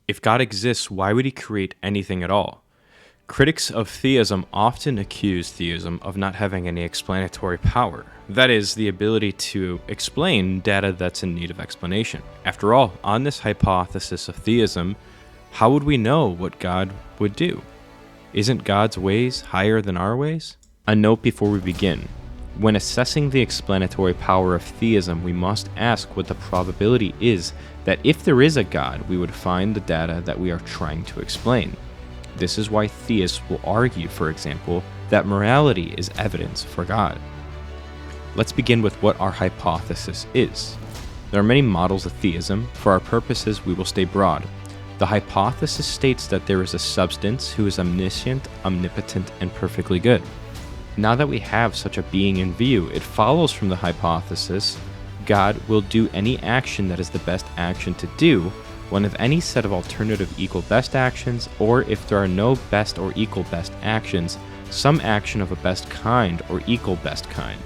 If God exists, why would he create anything at all? Critics of theism often accuse theism of not having any explanatory power. That is, the ability to explain data that's in need of explanation. After all, on this hypothesis of theism, how would we know what God would do? Isn't God's ways higher than our ways? A note before we begin. When assessing the explanatory power of theism, we must ask what the probability is that if there is a God, we would find the data that we are trying to explain. This is why theists will argue, for example, that morality is evidence for God. Let's begin with what our hypothesis is. There are many models of theism. For our purposes, we will stay broad. The hypothesis states that there is a substance who is omniscient, omnipotent, and perfectly good. Now that we have such a being in view, it follows from the hypothesis God will do any action that is the best action to do, one of any set of alternative equal best actions, or if there are no best or equal best actions, some action of a best kind or equal best kind,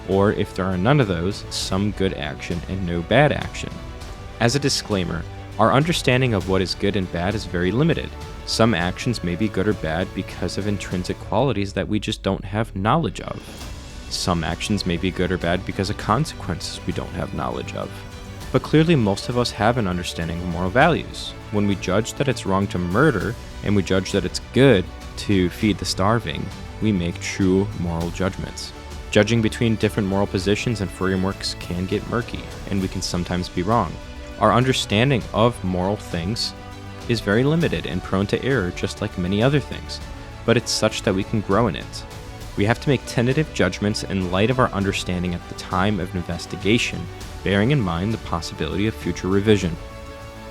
or if there are none of those, some good action and no bad action. As a disclaimer, our understanding of what is good and bad is very limited. Some actions may be good or bad because of intrinsic qualities that we just don't have knowledge of. Some actions may be good or bad because of consequences we don't have knowledge of. But clearly most of us have an understanding of moral values. When we judge that it's wrong to murder, and we judge that it's good to feed the starving, we make true moral judgments. Judging between different moral positions and frameworks can get murky, and we can sometimes be wrong. Our understanding of moral things is very limited and prone to error, just like many other things, but it's such that we can grow in it. We have to make tentative judgments in light of our understanding at the time of investigation, bearing in mind the possibility of future revision.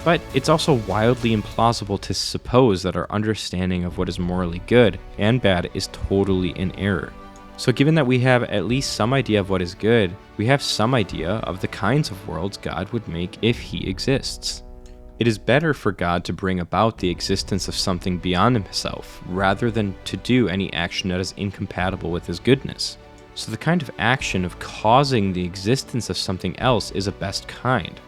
But it's also wildly implausible to suppose that our understanding of what is morally good and bad is totally in error. So given that we have at least some idea of what is good, we have some idea of the kinds of worlds God would make if he exists. It is better for God to bring about the existence of something beyond himself, rather than to do any action that is incompatible with his goodness. So the kind of action of causing the existence of something else is a best kind.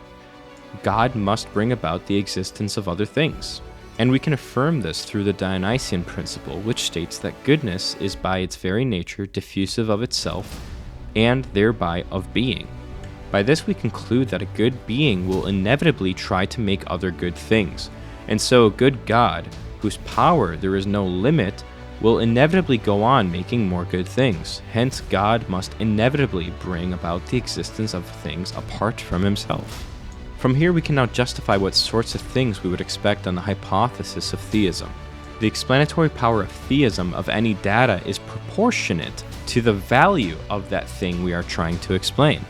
God must bring about the existence of other things. And we can affirm this through the Dionysian principle, which states that goodness is by its very nature diffusive of itself, and thereby of being. By this we conclude that a good being will inevitably try to make other good things, and so a good God, whose power there is no limit, will inevitably go on making more good things. Hence, God must inevitably bring about the existence of things apart from himself. From here we can now justify what sorts of things we would expect on the hypothesis of theism. The explanatory power of theism of any data is proportionate to the value of that thing we are trying to explain.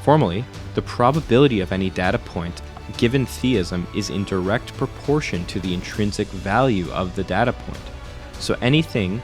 Formally, the probability of any data point given theism is in direct proportion to the intrinsic value of the data point. So anything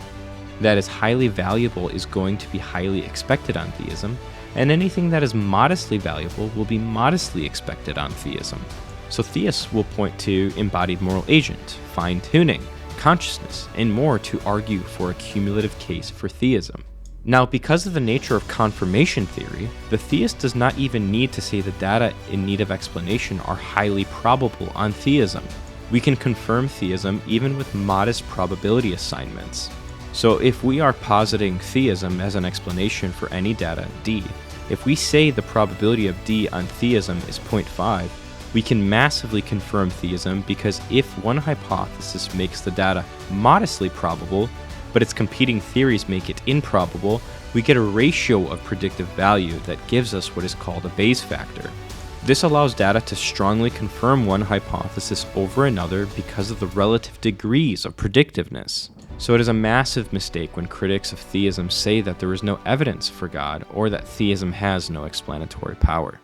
that is highly valuable is going to be highly expected on theism, and anything that is modestly valuable will be modestly expected on theism. So theists will point to embodied moral agent, fine-tuning, consciousness, and more to argue for a cumulative case for theism. Now, because of the nature of confirmation theory, the theist does not even need to say the data in need of explanation are highly probable on theism. We can confirm theism even with modest probability assignments. So if we are positing theism as an explanation for any data, D, if we say the probability of D on theism is 0.5, we can massively confirm theism, because if one hypothesis makes the data modestly probable, but its competing theories make it improbable, we get a ratio of predictive value that gives us what is called a Bayes factor. This allows data to strongly confirm one hypothesis over another because of the relative degrees of predictiveness. So it is a massive mistake when critics of theism say that there is no evidence for God, or that theism has no explanatory power.